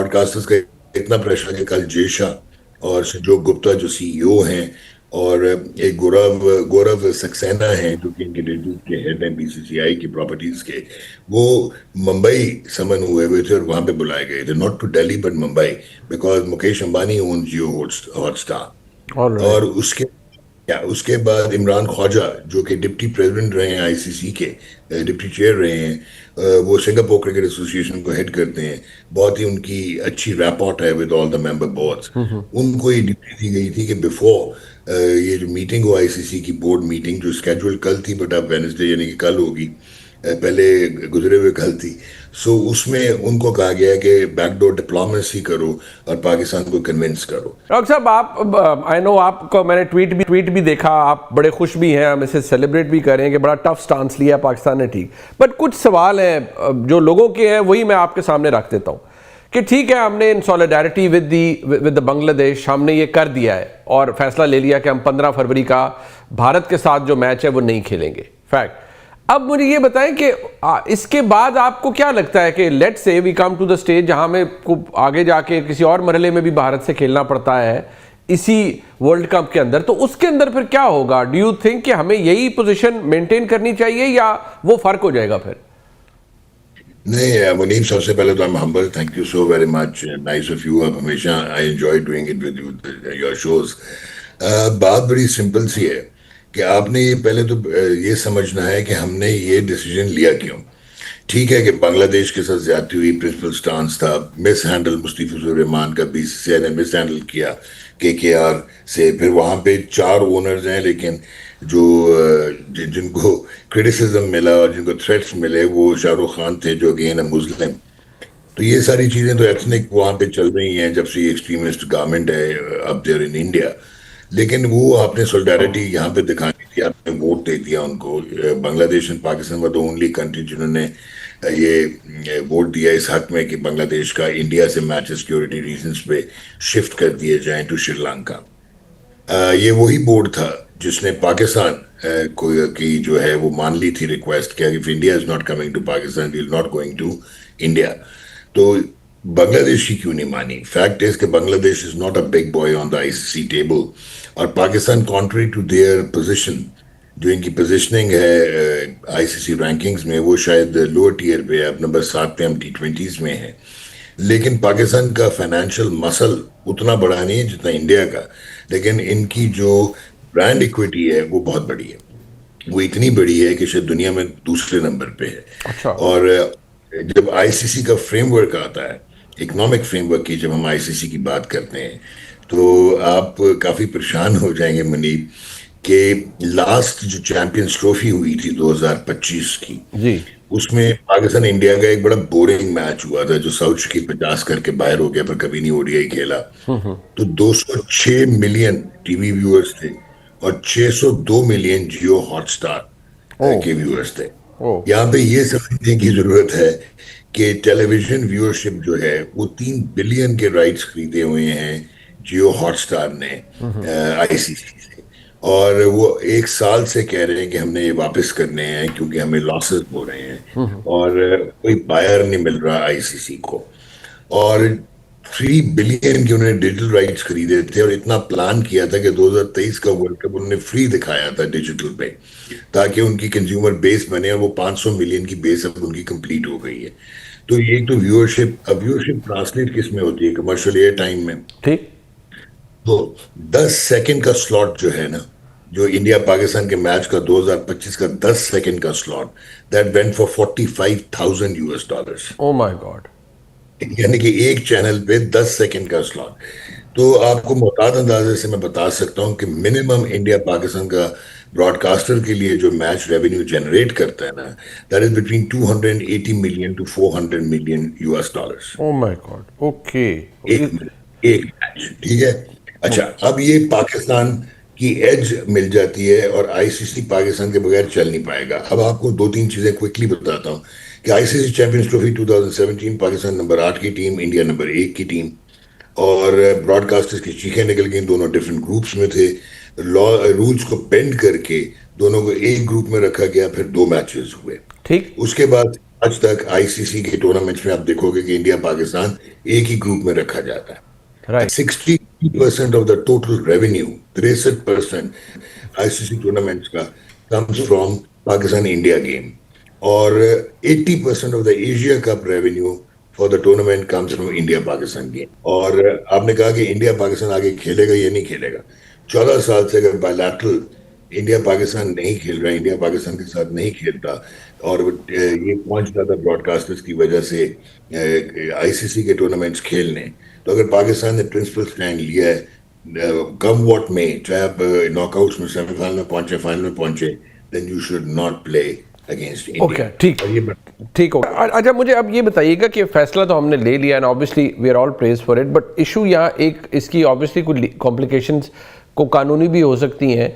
Broad casters کا اتنا pressure کہ کل جے شاہ اور سنجوگ گپتا جو سی ای او ہیں اور ایک گورو سکسینہ ہیں جو کہ ان کے ڈیٹیل کے ہیڈ ہیں بی سی سی آئی کی پراپرٹیز کے، وہ ممبئی سمن ہوئے تھے اور وہاں پہ بلائے گئے تھے، not to Delhi but Mumbai, because Mukesh Ambani own Jio Hotstar. All right. اور اس کے بعد عمران خواجہ جو کہ ڈپٹی پریزیڈنٹ رہے ہیں آئی سی سی کے، ڈپٹی چیئر رہے ہیں، وہ سنگاپور کرکٹ ایسوسی ایشن کو ہیڈ کرتے ہیں، بہت ہی ان کی اچھی ریپورٹ ہے with all the member boards. ان کو یہ ڈیوٹی دی گئی تھی کہ بیفور یہ جو میٹنگ ہو آئی سی سی کی بورڈ میٹنگ جو اسکیجول کل تھی بٹ اب وینسڈے یعنی کہ کل ہوگی، پہلے گزرے ہوئے کل تھی، سو اس میں ان کو کہا گیا کہ بیک ڈور ڈپلومیسی کرو اور پاکستان کو کنونس کرو. ڈاکٹر صاحب آپ آئی نو آپ کو میں نے ٹویٹ بھی دیکھا، آپ بڑے خوش بھی ہیں، ہم اسے سیلیبریٹ بھی کر رہے ہیں کہ بڑا ٹف سٹانس لیا پاکستان نے، ٹھیک، بٹ کچھ سوال ہیں جو لوگوں کے ہیں وہی میں آپ کے سامنے رکھ دیتا ہوں کہ ٹھیک ہے ہم نے ان سولیڈیرٹی ود بنگلہ دیش ہم نے یہ کر دیا ہے اور فیصلہ لے لیا کہ ہم 15 فروری کا بھارت کے ساتھ جو میچ ہے وہ نہیں کھیلیں گے، فیکٹ. اب مجھے یہ بتائیں کہ اس کے بعد آپ کو کیا لگتا ہے کہ لیٹ سے وی کم ٹو دا اسٹیج جہاں میں آگے جا کے کسی اور مرحلے میں بھی بھارت سے کھیلنا پڑتا ہے اسی ورلڈ کپ کے اندر، تو اس کے اندر پھر کیا ہوگا؟ ڈو یو تھنک کہ ہمیں یہی پوزیشن مینٹین کرنی چاہیے یا وہ فرق ہو جائے گا پھر؟ نہیں منیب، سب سے پہلے تو I'm humble. Thank you so very much. Nice of you. اب ہمیشہ I enjoy doing it with you, your shows. بات بڑی سمپل سی ہے کہ آپ نے یہ پہلے تو یہ سمجھنا ہے کہ ہم نے یہ ڈیسیجن لیا کیوں. ٹھیک ہے کہ بنگلہ دیش کے ساتھ زیادتی ہوئی، پرنسپل سٹانس تھا، مس ہینڈل مصطفی الرحمان کا بی سی سی آئی نے مس ہینڈل کیا کے آر سے، پھر وہاں پہ 4 اونرز ہیں لیکن جو جن کو کرٹیسزم ملا اور جن کو تھریٹس ملے وہ شاہ رخ خان تھے جو اگین ہے مسلم. تو یہ ساری چیزیں تو ایتھنک وہاں پہ چل رہی ہیں جب سے یہ ایکسٹریمسٹ گورنمنٹ ہے اب دیر ان انڈیا. لیکن وہ آپ نے سولیڈیرٹی یہاں پہ دکھانی تھی، آپ نے ووٹ دے دیا ان کو. بنگلہ دیش and Pakistan were the only country جنہوں نے یہ ووٹ دیا اس حق میں کہ بنگلہ دیش کا انڈیا سے میچ سیکیورٹی ریزنز پہ شفٹ کر دیے جائیں ٹو شری لنکا. یہ وہی بورڈ تھا جس نے پاکستان کی جو ہے وہ مان لی تھی ریکویسٹ کہ if India is not coming to Pakistan we are not going to India. تو بنگلہ دیش کی کیوں نہیں مانی؟ فیکٹ از کہ Bangladesh is not a big boy on the I C C table, اور Pakistan country to their position جو ان کی پوزیشننگ ہے آئی سی سی رینکنگز میں وہ شاید لوور ٹیئر پہ ہے، اب نمبر 7 پہ ہم T20s میں ہیں. لیکن پاکستان کا فائنینشیل مسل اتنا بڑا نہیں ہے جتنا انڈیا کا، لیکن ان کی جو برانڈ ایکویٹی ہے وہ بہت بڑی ہے. وہ اتنی بڑی ہے کہ شاید دنیا میں دوسرے نمبر پہ ہے. اور جب آئی سی سی کا فریم ورک آتا ہے، اکنامک فریم ورک کی جب ہم آئی سی سی کی بات کرتے ہیں تو آپ کافی پریشان ہو جائیں گے منیب کہ لاسٹ جو چیمپئنز ٹرافی ہوئی تھی 2025 کی، اس میں پاکستان انڈیا کا ایک بڑا بورنگ میچ ہوا تھا جو ساؤتھ کی 50 کر کے باہر ہو گیا پر کبھی نہیں او ڈی آئی کھیلا. تو 206 ملین ٹی وی ویورز تھے اور 602 ملین جیو ہاٹ اسٹار کے ویورز تھے. یہاں پہ یہ سمجھنے کی ضرورت ہے کہ ٹیلی ویژن ویورشپ جو ہے وہ 3 بلین کے رائٹس خریدے ہوئے ہیں جیو ہاٹ اسٹار نے آئی سی سی سے، اور وہ 1 سال سے کہہ رہے ہیں کہ ہم نے یہ واپس کرنے ہیں کیونکہ ہمیں لاسز ہو رہے ہیں اور کوئی بائر نہیں مل رہا آئی سی سی کو. اور 3 بلین کے انہوں نے ڈیجیٹل رائٹس خریدے تھے اور اتنا پلان کیا تھا کہ 2023 کا ورلڈ کپ انہوں نے فری دکھایا تھا ڈیجیٹل پہ تاکہ ان کی کنزیومر بیس بنے، اور وہ 500 ملین کی بیس اب ان کی کمپلیٹ ہو گئی ہے. تو ایک تو ویورشپ، اب ویورشپ ٹرانسلیٹ کس میں ہوتی ہے؟ کمرشل ایئر ٹائم میں. ٹھیک، تو 10 سیکنڈ کا سلاٹ جو ہے نا، جو انڈیا پاکستان کے میچ کا 2025 کا 10 سیکنڈ کا slot, that went for $45,000. O my God, یعنی کہ ایک چینل پہ 10 سیکنڈ کا سلاٹ. تو آپ کو محتاط اندازے سے میں بتا سکتا ہوں کہ منیمم انڈیا پاکستان کا براڈ کاسٹر کے لیے جو میچ ریونیو جنریٹ کرتا ہے نا، that is between 280 million to 400 million US$. Oh my god, okay, ایک میچ. ٹھیک ہے، اچھا اب یہ پاکستان کی ایج مل جاتی ہے اور آئی سی سی پاکستان کے بغیر چل نہیں پائے گا. اب آپ کو 2-3 چیزیں کوئکلی بتاتا ہوں کہ آئی سی سی چیمپئنز ٹرافی 2017 پاکستان نمبر 8 کی ٹیم، انڈیا نمبر 1 کی ٹیم، اور براڈ کاسٹرز کی چیخیں نکل گئیں. دونوں ڈفرینٹ گروپس میں تھے، رولز کو بینڈ کر کے دونوں کو ایک گروپ میں رکھا گیا، پھر 2 میچز ہوئے. ٹھیک، اس کے بعد آج تک آئی سی سی کے ٹورنامنٹس میں آپ دیکھو گے کہ انڈیا پاکستان ایک ہی گروپ میں رکھا جاتا ہے. Right. 60% of the total revenue 63% I C C tournaments کا comes from Pakistan India game. اور 80% of the Asia Cup revenue for the tournament comes from India Pakistan game. اور آپ نے کہا کہ انڈیا پاکستان آگے کھیلے گا یا نہیں کھیلے گا. 14 سال سے اگر بائیلیٹرل انڈیا پاکستان نہیں کھیل رہا, انڈیا پاکستان کے ساتھ نہیں کھیلتا, اور یہ پہنچ رہا تھا براڈ کاسٹرز کی وجہ سے آئی سی سی کے ٹورنامنٹس کھیلنے, تو اگر پاکستان نے پرنسپل سٹینڈ لیا ہے کم واٹ میں, چاہے آپ ناک آؤٹس میں سیمی فائنل میں پہنچے, فائنل میں پہنچے, then you should not play against okay, India. ٹھیک اور یہ ٹھیک ہو. اچھا مجھے اب یہ بتائیے گا کہ فیصلہ تو ہم نے لے لیا, and obviously we are all praise for it, but issue یہاں ایک اس کی آبویسلی کچھ کمپلیکیشنز کو قانونی بھی ہو سکتی ہیں.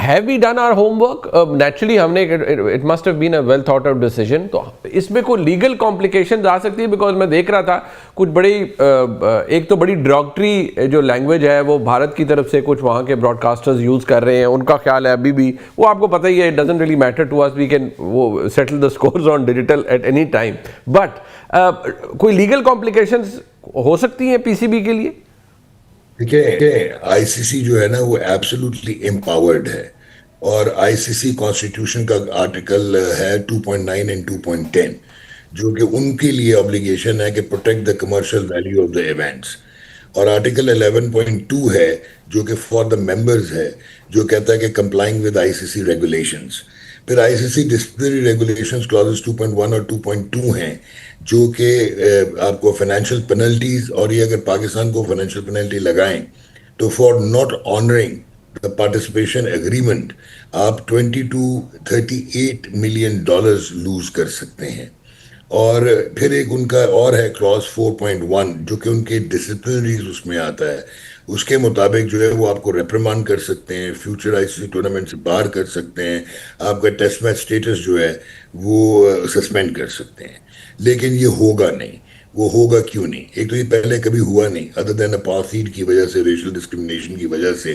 Have we done our homework? Naturally ہم نے it must have been a well thought out decision, تو اس میں کوئی لیگل کمپلیکیشنز آ سکتی ہے؟ بیکاز میں دیکھ رہا تھا کچھ بڑی ایک تو بڑی ڈراگٹری جو لینگویج ہے وہ بھارت کی طرف سے کچھ وہاں کے براڈ کاسٹرز یوز کر رہے ہیں. ان کا خیال ہے ابھی بھی, وہ آپ کو پتہ ہی ہے, it doesn't really matter to us, we can وہ settle the scores on digital at any time, but کوئی لیگل کمپلیکیشنز ہو سکتی ہیں پی سی بی کے لیے؟ دیکھیں, آئی سی سی جو ہے نا وہ ایبسولوٹلی امپاورڈ ہے, اور آئی سی سی کانسٹیٹیوشن کا آرٹیکل ہے 2.9 اینڈ 2.10, جو کہ ان کے لیے obligation ہے کہ protect the commercial value of the events. اور آرٹیکل 11.2 ہے جو کہ فار دا ممبرز ہے, جو کہتا ہے کہ complying with I C C regulations. پھر I C C disciplinary regulations clauses 2.1 اور 2.2 ہیں جو کہ آپ کو فائنینشیل پینلٹیز, اور یہ اگر پاکستان کو فائنینشیل پینلٹی لگائیں تو for not honouring the participation agreement آپ $20 to $38 million لوز کر سکتے ہیں. اور پھر ایک ان کا اور ہے کلاس 4.1 جو کہ ان کے ڈسپلنریز اس میں آتا ہے, اس کے مطابق جو ہے وہ آپ کو ریپریمانڈ کر سکتے ہیں, future I C C tournament سے باہر کر سکتے ہیں, آپ کا ٹیسٹ میچ سٹیٹس جو ہے وہ سسپینڈ کر سکتے ہیں. لیکن یہ ہوگا نہیں. وہ ہوگا کیوں نہیں؟ ایک تو یہ پہلے کبھی ہوا نہیں, ادر دین اپارتھائڈ کی وجہ سے, ریشل ڈسکرمنیشن کی وجہ سے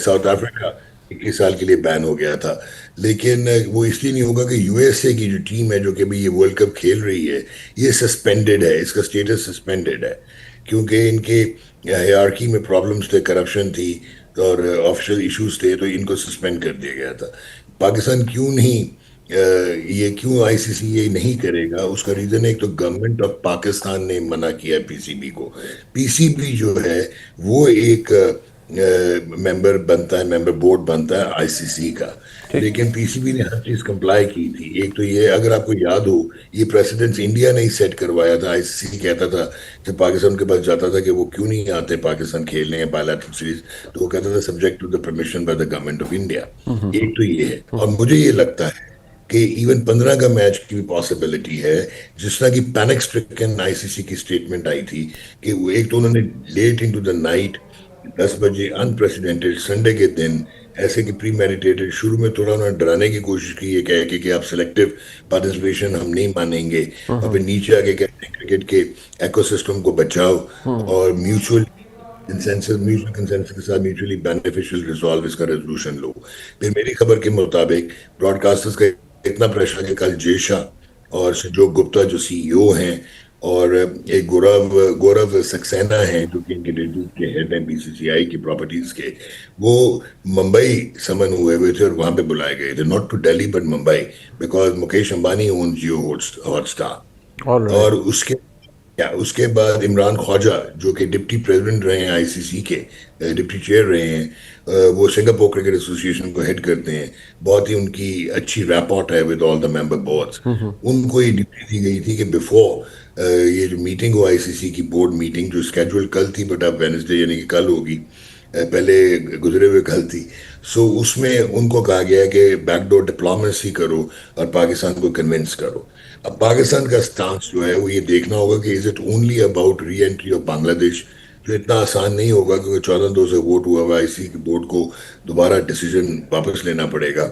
ساؤتھ افریقہ 21 سال کے لیے بین ہو گیا تھا. لیکن وہ اس لیے نہیں ہوگا کہ یو ایس اے کی جو ٹیم ہے جو کہ ابھی یہ ورلڈ کپ کھیل رہی ہے, یہ سسپینڈڈ ہے, اس کا سٹیٹس سسپینڈڈ ہے, کیونکہ ان کے ہیرارکی میں پرابلمز تھے, کرپشن تھی اور آفیشیل ایشوز تھے, تو ان کو سسپینڈ کر دیا گیا تھا. پاکستان کیوں نہیں یہ کیوں آئی سی سی یہ نہیں کرے گا؟ اس کا ریزن ہے ایک تو گورنمنٹ آف پاکستان نے منع کیا پی سی بی کو. پی سی بی جو ہے وہ ایک ممبر بنتا ہے, ممبر بورڈ بنتا ہے آئی سی سی کا, لیکن پی سی بی نے ہر چیز کمپلائی کی تھی. ایک تو یہ, اگر آپ کو یاد ہو, یہ پریسیڈنٹس انڈیا نے ہی سیٹ کروایا تھا. آئی سی سی کہتا تھا جب پاکستان کے پاس جاتا تھا کہ وہ کیوں نہیں آتے پاکستان کھیلنے ہیں بائیلیٹرل سیریز, تو وہ کہتا تھا subject to the permission by the government of India. ایک تو یہ ہے, اور مجھے یہ لگتا ہے کہ ایون 15 کا میچ کی بھی پاسبلٹی ہے, جس طرح کی پینک اسٹرکن آئی سی سی کی اسٹیٹمنٹ آئی تھی کہ وہ ایک تو انہوں نے لیٹ انٹو دا نائٹ 10 بجے انپریسیڈنٹڈ سنڈے کے دن ایسے کہ پری میڈیٹیٹڈ, شروع میں تھوڑا انہوں نے ڈرانے کی کوشش کی, یہ کہہ کے کہ آپ سلیکٹو پارٹیسپیشن ہم نہیں مانیں گے, اور پھر نیچے آگے کہتے ہیں کرکٹ کے ایکو سسٹم کو بچاؤ اور میوچل کنسنسس کے ساتھ میوچلی بینیفیشل ریزالو, اس کا ریزولوشن لو. پھر میری خبر کے مطابق براڈ کاسٹرز کا اتنا پریشر ہے کہ کل جے شاہ اور سنجوگ گپتا جو سی ای او ہیں, اور ایک گورو سکسینہ ہیں جو کہ ان کے ڈیٹیل کے ہیڈ ہیں بی سی سی آئی کی پراپرٹیز کے, وہ ممبئی سمن ہوئے تھے اور وہاں پہ بلائے گئے تھے, not to Delhi but Mumbai, because Mukesh Ambani own Jio Hotstar. اور اس کے بعد عمران خواجہ جو کہ ڈپٹی پریزیڈنٹ رہے ہیں آئی سی سی کے, ڈپٹی چیئر رہے ہیں, وہ سنگاپور کرکٹ ایسوسی ایشن کو ہیڈ کرتے ہیں, بہت ہی ان کی اچھی ریپورٹ ہے with all the member boards. ان کو یہ ڈیوٹی دی گئی تھی کہ بیفور یہ جو میٹنگ ہو آئی سی سی کی بورڈ میٹنگ جو اسکیجول کل تھی, بٹ اب وینسڈے یعنی کہ کل ہوگی, پہلے گزرے ہوئے کل تھی, سو اس میں ان کو کہا گیا کہ بیک ڈور ڈپلومیسی کرو اور پاکستان کو کنونس کرو. اب پاکستان کا سٹانس جو ہے وہ یہ دیکھنا ہوگا کہ is it only about re entry of Bangladesh, جو اتنا آسان نہیں ہوگا کیونکہ 14-2 سے ووٹ ہوا ہوا, آئی سی کی بورڈ کو دوبارہ ڈیسیجن واپس لینا پڑے گا.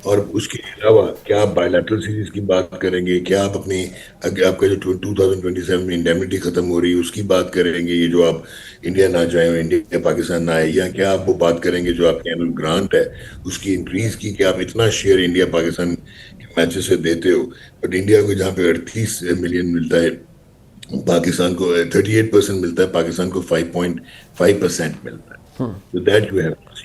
اور اس کے علاوہ کیا آپ بائیلیٹرل سیریز کی بات کریں گے, کیا آپ اپنی آپ کا جو 2027 میں انڈیمنٹی ختم ہو رہی ہے اس کی بات کریں گے, یہ جو آپ انڈیا نہ جائیں, انڈیا پاکستان نہ آئے, یا کیا آپ وہ بات کریں گے جو آپ کی اینول گرانٹ ہے اس کی انکریز کی, کہ آپ اتنا شیئر انڈیا پاکستان میچز سے دیتے ہو, بٹ انڈیا کو جہاں پہ 38 ملین ملتا ہے, پاکستان کو 38% ملتا ہے, پاکستان کو 5.5% ملتا ہے. So that you have to see.